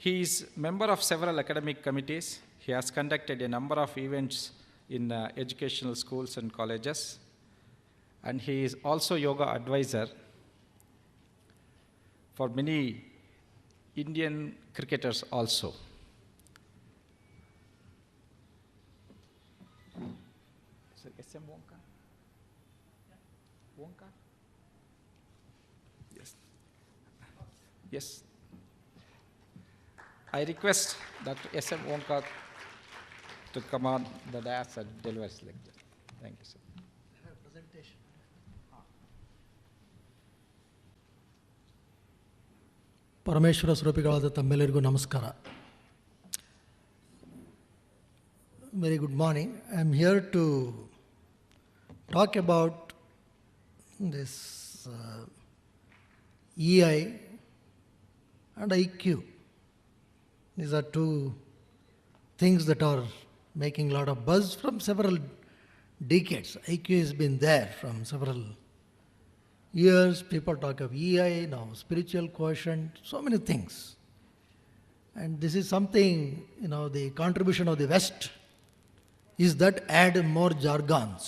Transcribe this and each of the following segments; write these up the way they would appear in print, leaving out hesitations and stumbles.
He is member of several academic committees. He has conducted a number of events in educational schools and colleges. And he is also yoga advisor for many Indian cricketers also. So, S.M. Wonka? Wonka? Yes. Yes. I request Dr. S.M. Wonka to come on the dais and deliver his lecture. Thank you, sir. I have a presentation. Parameshwara ಸ್ವರೂಪಿಗಳಾದ ತಮ್ಮೆಲ್ಲರಿಗೂ ನಮಸ್ಕಾರ. Very good morning. I am here to talk about this EI and IQ. These are two things that are making a lot of buzz from several decades. IQ has been there from several years. People talk of EI, now spiritual quotient, so many things. And this is something, the contribution of the West is that add more jargons.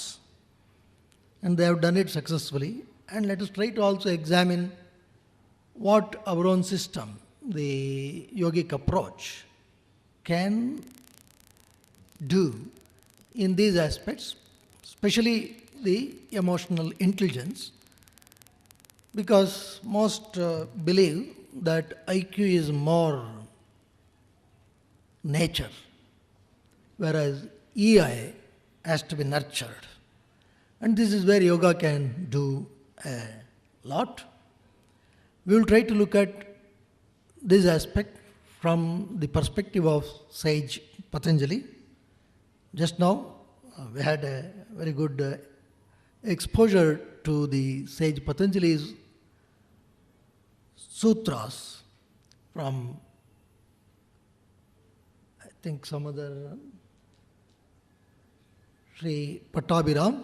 And they have done it successfully. And let us try to also examine what our own system, the yogic approach, can do in these aspects, especially the emotional intelligence, because most believe that IQ is more nature, whereas EI has to be nurtured. And this is where yoga can do a lot. We will try to look at this aspect from the perspective of sage Patanjali. Just now, we had a very good exposure to the sage Patanjali's sutras from, I think, some other Sri Pattabhiram.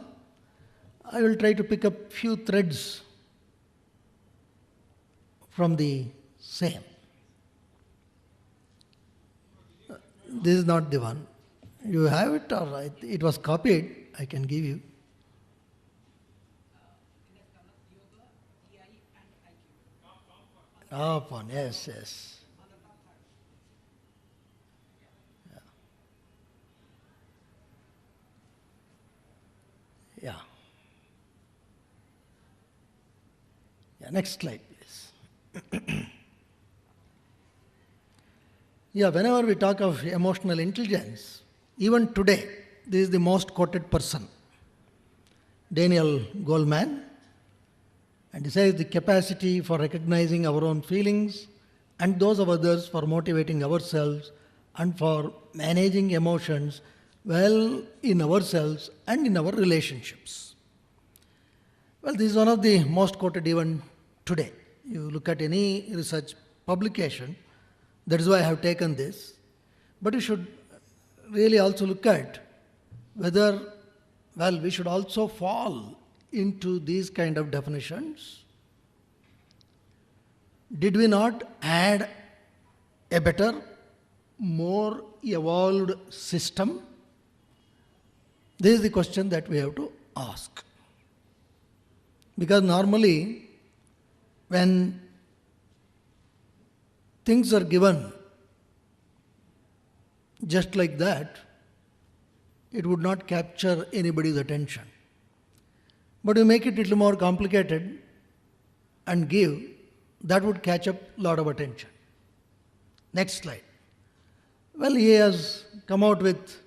I will try to pick up few threads from the same. This is not the one. You have it, or it was copied, I can give you. Upon, yes. Yeah. Next slide, please. Whenever we talk of emotional intelligence, even today, this is the most quoted person, Daniel Goleman, and he says the capacity for recognizing our own feelings and those of others, for motivating ourselves and for managing emotions well in ourselves and in our relationships. Well, this is one of the most quoted even today. You look at any research publication, that is why I have taken this. But you should really also look at whether, we should also fall into these kind of definitions. Did we not add a better, more evolved system? This is the question that we have to ask. Because normally, when things are given just like that, it would not capture anybody's attention. But you make it a little more complicated and give, that would catch up a lot of attention. Next slide. Well, he has come out with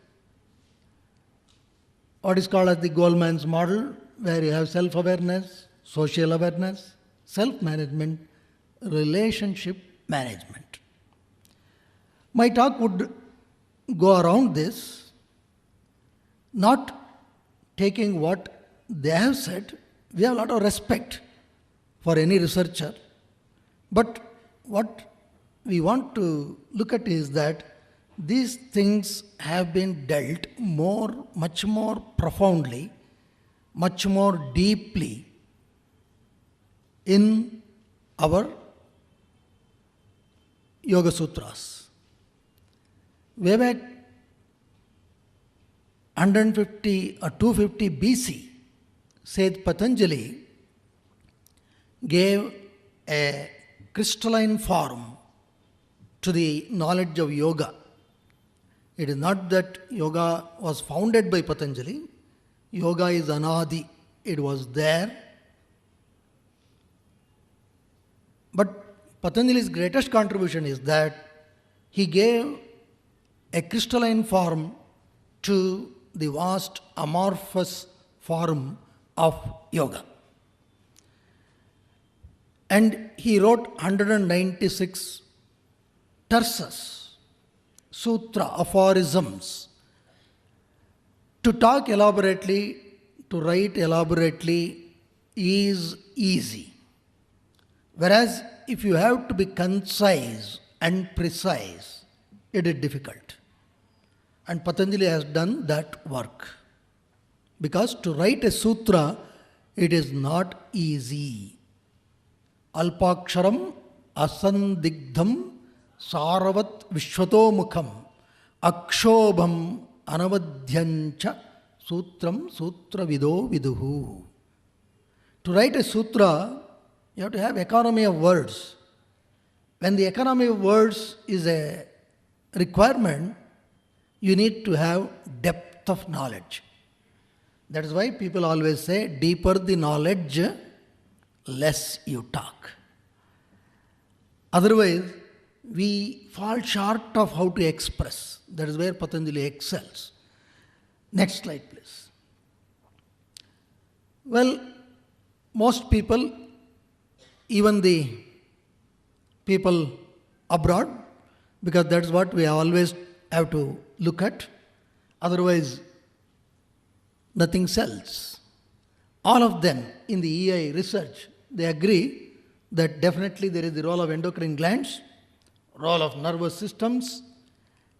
what is called as the Goleman's model, where you have self-awareness, social awareness, self-management, relationship management. My talk would go around this, not taking what they have said. We have a lot of respect for any researcher, but what we want to look at is that these things have been dealt much more profoundly, much more deeply in our Yoga Sutras. Way back 150 or 250 BC, Seth Patanjali gave a crystalline form to the knowledge of yoga. It is not that yoga was founded by Patanjali. Yoga is anadi. It was there. But Patanjali's greatest contribution is that he gave a crystalline form to the vast amorphous form of yoga. And he wrote 196 terses, sutra, aphorisms. To talk elaborately, to write elaborately is easy. Whereas if you have to be concise and precise, it is difficult. And Patanjali has done that work. Because to write a sutra, it is not easy. Alpaksharam asandigdham saravat vishwato mukham akshobham anavadhyancha sutram sutra vido viduhu. To write a sutra, you have to have economy of words. When the economy of words is a requirement, you need to have depth of knowledge. That is why people always say, deeper the knowledge, less you talk. Otherwise, we fall short of how to express. That is where Patanjali excels. Next slide, please. Well, most people, even the people abroad, because that's what we always have to look at. Otherwise, nothing sells. All of them in the EI research, they agree that definitely there is the role of endocrine glands, role of nervous systems,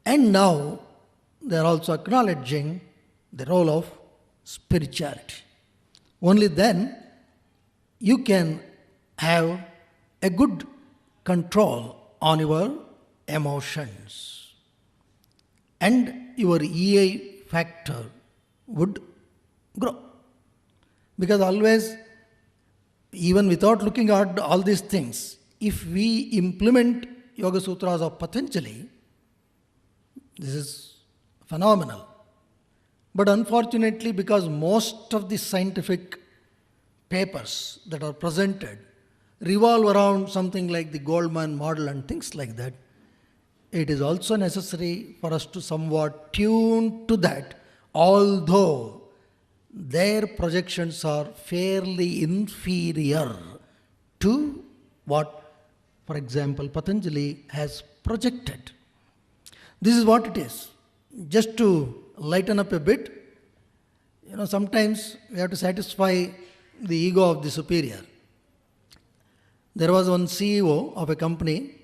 and now they are also acknowledging the role of spirituality. Only then you can have a good control on your emotions, and your EI factor would grow. Because always, even without looking at all these things, if we implement Yoga Sutras of Patanjali, this is phenomenal. But unfortunately, because most of the scientific papers that are presented revolve around something like the Goldman model and things like that, it is also necessary for us to somewhat tune to that, although their projections are fairly inferior to what, for example, Patanjali has projected. This is what it is. Just to lighten up a bit, sometimes we have to satisfy the ego of the superior. There was one CEO of a company.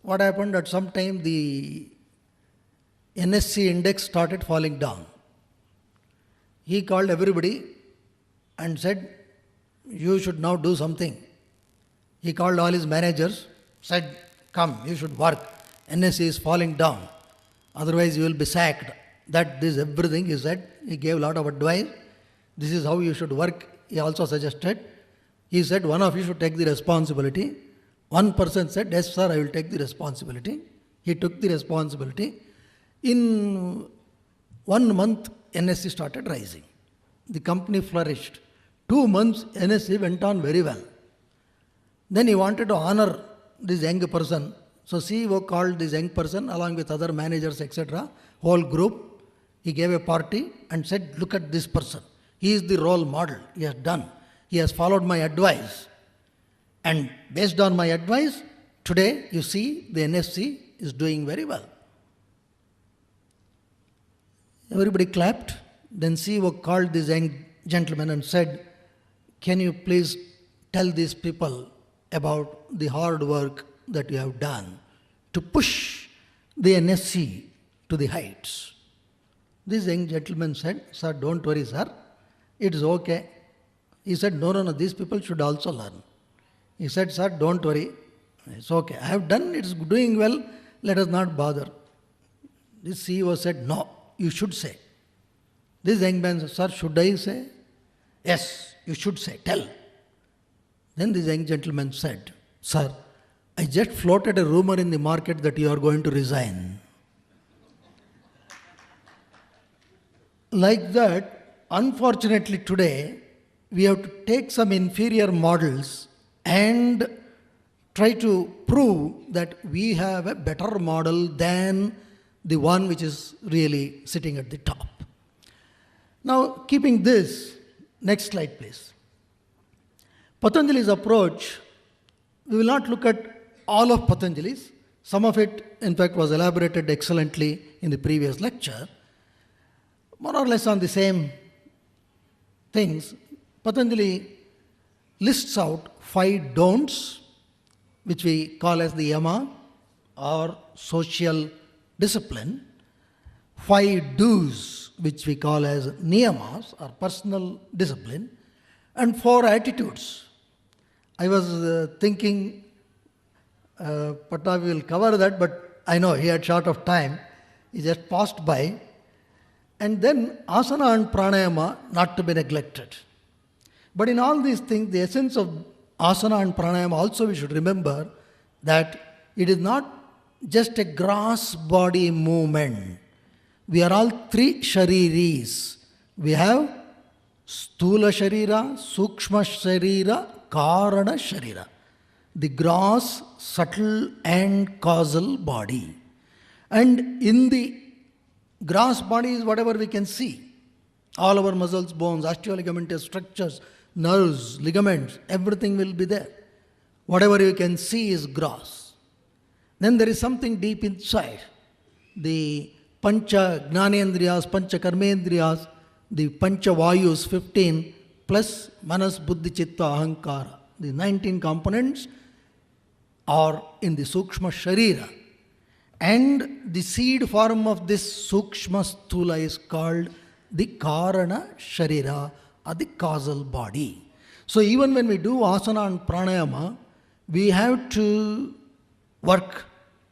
What happened at some time, the NSE index started falling down. He called everybody and said, you should now do something. He called all his managers, said, come, you should work. NSE is falling down. Otherwise you will be sacked. That this everything he said. He gave a lot of advice. This is how you should work. He also suggested. He said, one of you should take the responsibility. One person said, yes sir, I will take the responsibility. He took the responsibility. In 1 month, NSE started rising. The company flourished. 2 months, NSE went on very well. Then he wanted to honor this young person. So CEO called this young person along with other managers, etc., whole group. He gave a party and said, look at this person. He is the role model. He has done. He has followed my advice. And based on my advice, today you see the NSE is doing very well. Everybody clapped. Then CEO called this young gentleman and said, can you please tell these people about the hard work that you have done to push the NSE to the heights? This young gentleman said, sir, don't worry, sir. It is okay. He said, no, these people should also learn. He said, sir, don't worry. It's okay. I have done, it's doing well, let us not bother. This CEO said, no, you should say. This young man said, sir, should I say? Yes, you should say, tell. Then this young gentleman said, sir, I just floated a rumor in the market that you are going to resign. Like that, unfortunately today, we have to take some inferior models and try to prove that we have a better model than the one which is really sitting at the top. Now, keeping this, next slide please. Patanjali's approach, we will not look at all of Patanjali's. Some of it, in fact, was elaborated excellently in the previous lecture. More or less on the same things, Patanjali lists out 5 don'ts, which we call as the yama or social discipline, 5 do's, which we call as niyamas or personal discipline, and 4 attitudes. I was thinking Patnavi will cover that, but I know he had short of time. He just passed by. And then asana and pranayama not to be neglected. But in all these things, the essence of asana and pranayama also we should remember that it is not just a gross body movement. We are all 3 shariris. We have stula sharira, sukshma sharira, karana sharira. The gross, subtle and causal body. And in the gross body is whatever we can see. All our muscles, bones, osteoligamentous structures, nerves, ligaments, everything will be there. Whatever you can see is gross. Then there is something deep inside. The pancha gnanendriyas, pancha karmendriyas, the pancha vayus 15 plus manas, buddhi, chitta, ahankara. The 19 components are in the sukshma sharira. And the seed form of this sukshma sthula is called the karana sharira or the causal body. So even when we do asana and pranayama, we have to work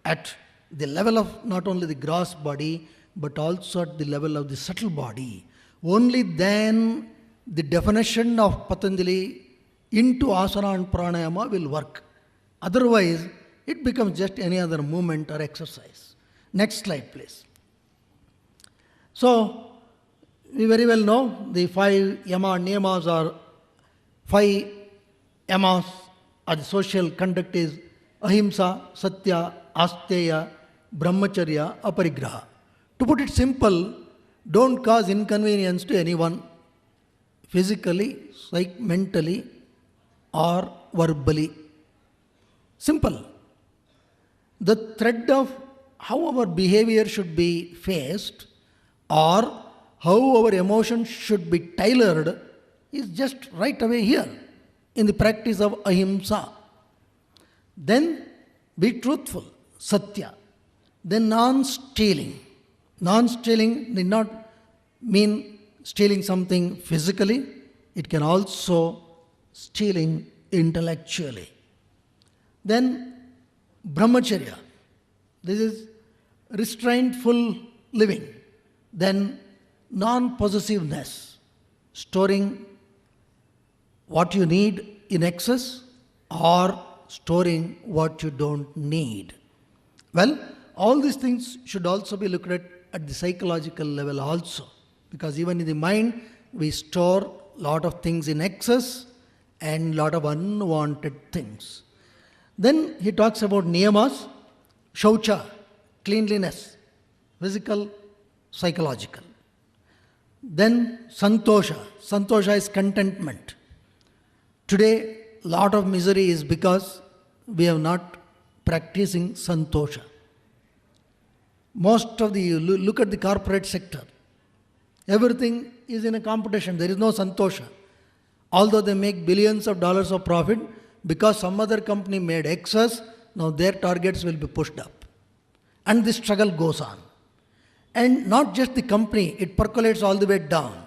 at the level of not only the gross body, but also at the level of the subtle body. Only then the definition of Patanjali into asana and pranayama will work. Otherwise, it becomes just any other movement or exercise. Next slide, please. So, we very well know the 5 yama and niyamas are 5 yamas or the social conduct is ahimsa, satya, asteya, brahmacharya, aparigraha. To put it simple, don't cause inconvenience to anyone, physically, mentally, or verbally. Simple. The thread of how our behavior should be faced or how our emotions should be tailored is just right away here in the practice of ahimsa. Then be truthful, satya. Then non-stealing. Non-stealing did not mean stealing something physically, it can also stealing intellectually. Then brahmacharya, this is restraintful living. Then non-possessiveness, storing what you need in excess or storing what you don't need. Well, all these things should also be looked at the psychological level also, because even in the mind we store lot of things in excess and lot of unwanted things. Then he talks about niyamas, shaucha, cleanliness, physical, psychological. Then santosha. Santosha is contentment. Today, lot of misery is because we have not practicing santosha. Most of the, look at the corporate sector. Everything is in a competition. There is no santosha. Although they make billions of dollars of profit, because some other company made excess, now their targets will be pushed up. And this struggle goes on. And not just the company, it percolates all the way down.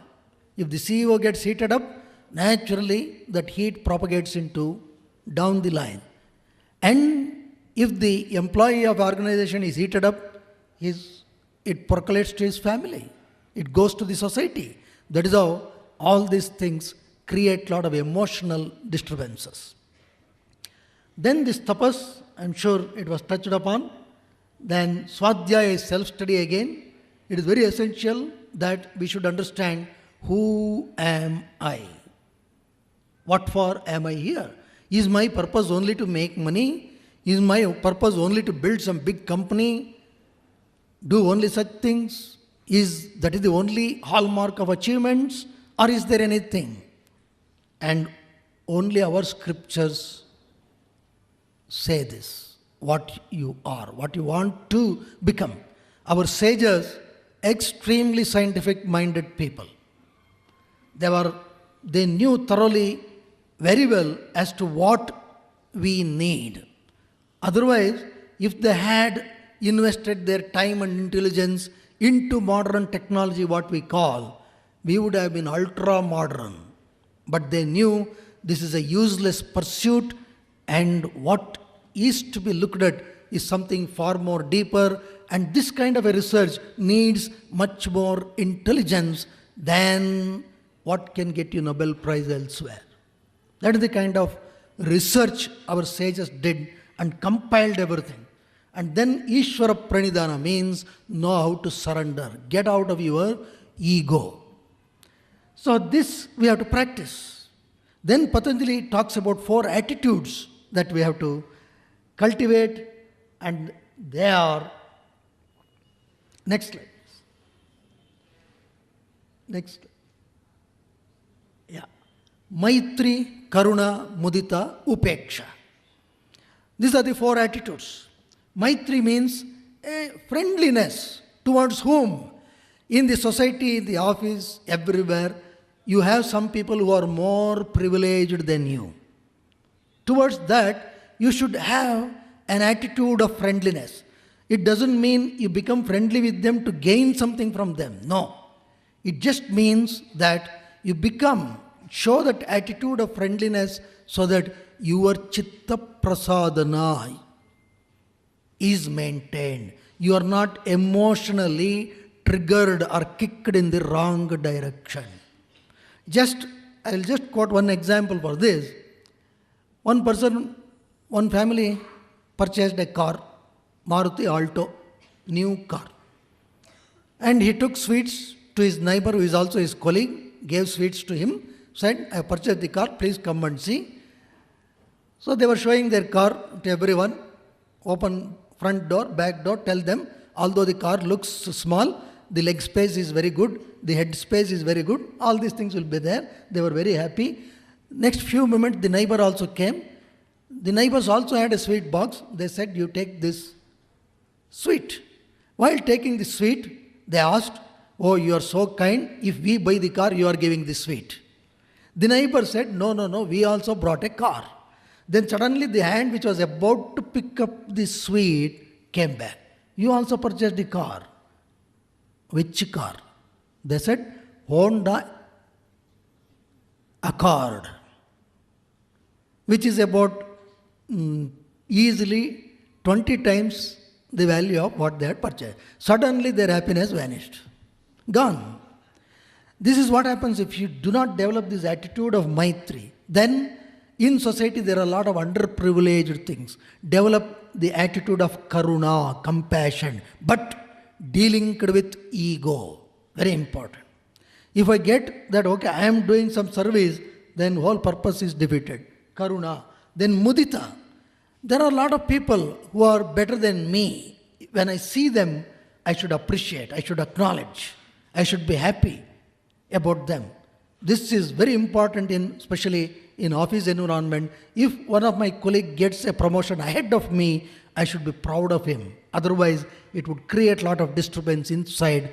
If the CEO gets heated up, naturally that heat propagates into down the line. And If the employee of organization is heated up, it percolates to his family. It goes to the society. That is how all these things create a lot of emotional disturbances. Then this tapas, I'm sure it was touched upon. Then Swadhyaya is self-study again. It is very essential that we should understand, who am I? What for am I here? Is my purpose only to make money? Is my purpose only to build some big company? Do only such things? Is that the only hallmark of achievements? Or is there anything? And only our scriptures say this, what you are, what you want to become. Our sages, extremely scientific minded people. They knew thoroughly, very well, as to what we need. Otherwise, if they had invested their time and intelligence into modern technology, what we call, we would have been ultra modern. But they knew this is a useless pursuit, and what is to be looked at is something far more deeper, and this kind of a research needs much more intelligence than what can get you Nobel Prize elsewhere. That is the kind of research our sages did and compiled everything. And then Ishvara Pranidhana means know how to surrender, get out of your ego. So this we have to practice. Then Patanjali talks about 4 attitudes that we have to cultivate, and they are, next slide. Next. Yeah. Maitri, Karuna, Mudita, Upeksha. These are the 4 attitudes. Maitri means a friendliness towards whom? In the society, in the office, everywhere, you have some people who are more privileged than you. Towards that, you should have an attitude of friendliness. It doesn't mean you become friendly with them to gain something from them. No. It just means that you show that attitude of friendliness so that your chitta prasadana is maintained. You are not emotionally triggered or kicked in the wrong direction. I'll just quote one example for this. One family purchased a car, Maruti Alto, new car. And he took sweets to his neighbor, who is also his colleague, gave sweets to him, said, I purchased the car, please come and see. So they were showing their car to everyone. Open front door, back door, tell them, although the car looks small, the leg space is very good, the head space is very good, all these things will be there. They were very happy. Next few moments, the neighbor also came. The neighbors also had a sweet box. They said, you take this sweet. While taking the sweet, they asked, oh, you are so kind, if we buy the car, you are giving the sweet. The neighbor said, no, we also brought a car. Then suddenly the hand which was about to pick up the sweet came back. You also purchased the car. Which car? They said, Honda Accord, which is about easily 20 times the value of what they had purchased. Suddenly their happiness vanished. Gone. This is what happens if you do not develop this attitude of Maitri. Then in society there are a lot of underprivileged things. Develop the attitude of Karuna, compassion, but dealing with ego. Very important. If I get that, okay, I am doing some service, then whole purpose is defeated. Karuna. Then Mudita. There are a lot of people who are better than me. When I see them, I should appreciate, I should acknowledge, I should be happy about them. This is very important, especially in office environment. If one of my colleagues gets a promotion ahead of me, I should be proud of him. Otherwise, it would create a lot of disturbance inside,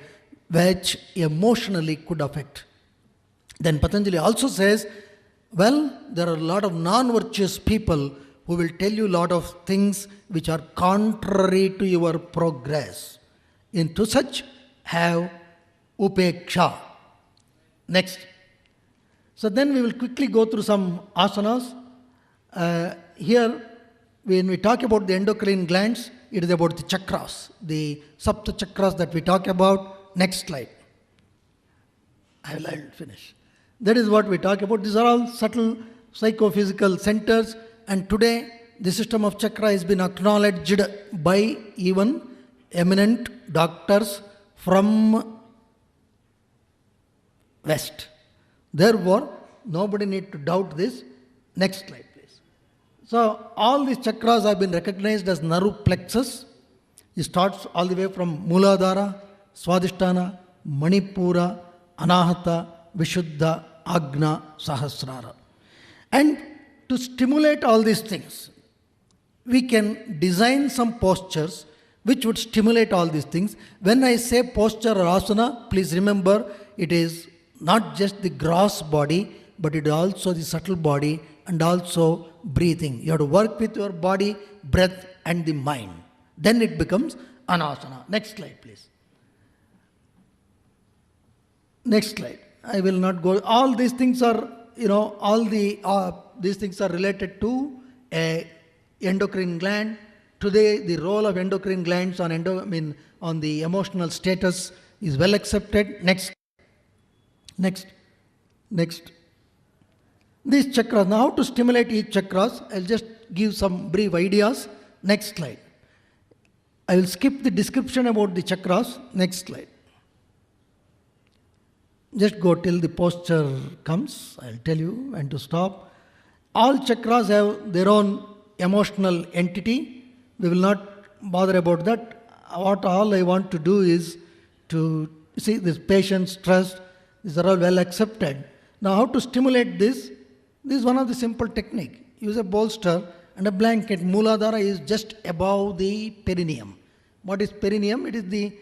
which emotionally could affect. Then Patanjali also says, well, there are a lot of non-virtuous people who will tell you a lot of things which are contrary to your progress. Into such, have upeksha. Next. So then we will quickly go through some asanas. Here, when we talk about the endocrine glands, it is about the chakras, the sapta chakras that we talk about. Next slide. I'll finish. That is what we talk about. These are all subtle psychophysical centers, and today the system of chakra has been acknowledged by even eminent doctors from West. Therefore, nobody need to doubt this. Next slide, please. So, all these chakras have been recognized as nerve plexus. It starts all the way from Mooladhara, Swadhisthana, Manipura, Anahata, Vishuddha, Agna, Sahasrara. And to stimulate all these things, we can design some postures which would stimulate all these things. When I say posture or asana, please remember it is not just the gross body, but it is also the subtle body and also breathing. You have to work with your body, breath and the mind. Then it becomes anasana. Next slide, please. Next slide. I will not go. All these things are, these things are related to a endocrine gland. Today, the role of endocrine glands on the emotional status is well accepted. Next. These chakras. Now, how to stimulate each chakras? I'll just give some brief ideas. Next slide. I will skip the description about the chakras. Next slide. Just go till the posture comes. I'll tell you when to stop. All chakras have their own emotional entity. We will not bother about that. What all I want to do is to see this patience, trust, these are all well accepted. Now how to stimulate this? This is one of the simple technique. Use a bolster and a blanket. Mooladhara is just above the perineum. What is perineum? It is the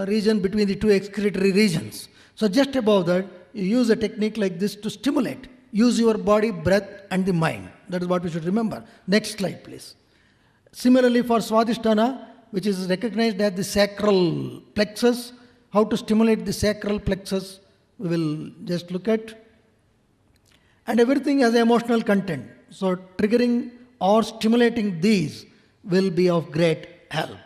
region between the two excretory regions. So just above that, you use a technique like this to stimulate. Use your body, breath and the mind. That is what we should remember. Next slide, please. Similarly for Swadhisthana, which is recognized as the sacral plexus, how to stimulate the sacral plexus, we will just look at. And everything has emotional content. So triggering or stimulating these will be of great help.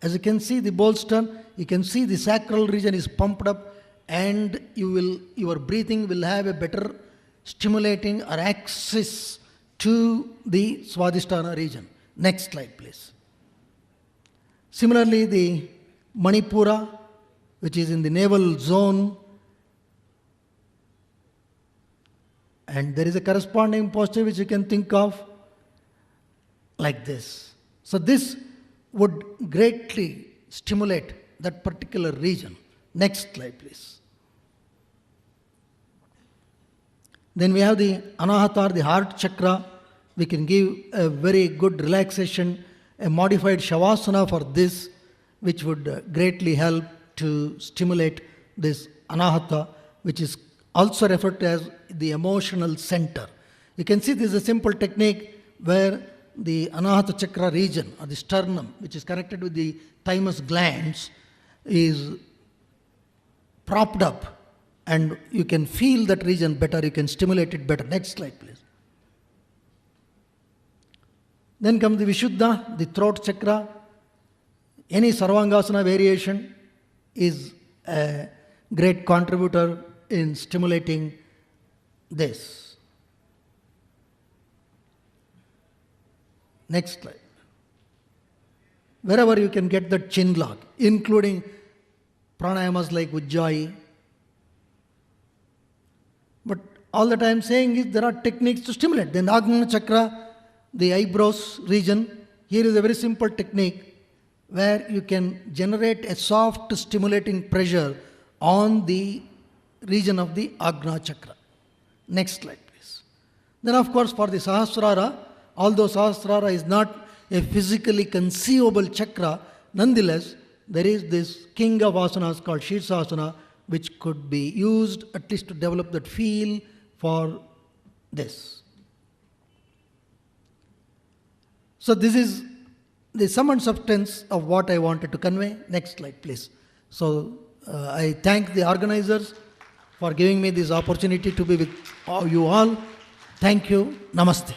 As you can see the bolster, you can see the sacral region is pumped up and your breathing will have a better stimulating or access to the Swadhisthana region. Next slide, please. Similarly, the Manipura, which is in the navel zone, and there is a corresponding posture which you can think of like this. So this would greatly stimulate that particular region. Next slide, please. Then we have the Anahata, the heart chakra. We can give a very good relaxation, a modified Shavasana for this, which would greatly help to stimulate this Anahata, which is also referred to as the emotional center. You can see this is a simple technique where the Anahata chakra region or the sternum, which is connected with the thymus glands, is propped up and you can feel that region better, you can stimulate it better. Next slide, please. Then comes the Vishuddha, the throat chakra. Any Sarvangasana variation is a great contributor in stimulating this. Next slide. Wherever you can get that chin lock, including pranayamas like Ujjayi. But all that I am saying is there are techniques to stimulate. Then Agna chakra, the eyebrows region, here is a very simple technique where you can generate a soft stimulating pressure on the region of the Agna chakra. Next slide, please. Then of course for the Sahasrara, although Sahasrara is not a physically conceivable chakra, nonetheless there is this king of asanas called Shirsasana, which could be used at least to develop that feel for this. So this is the sum and substance of what I wanted to convey. Next slide, please. So I thank the organizers for giving me this opportunity to be with you all. Thank you. Namaste.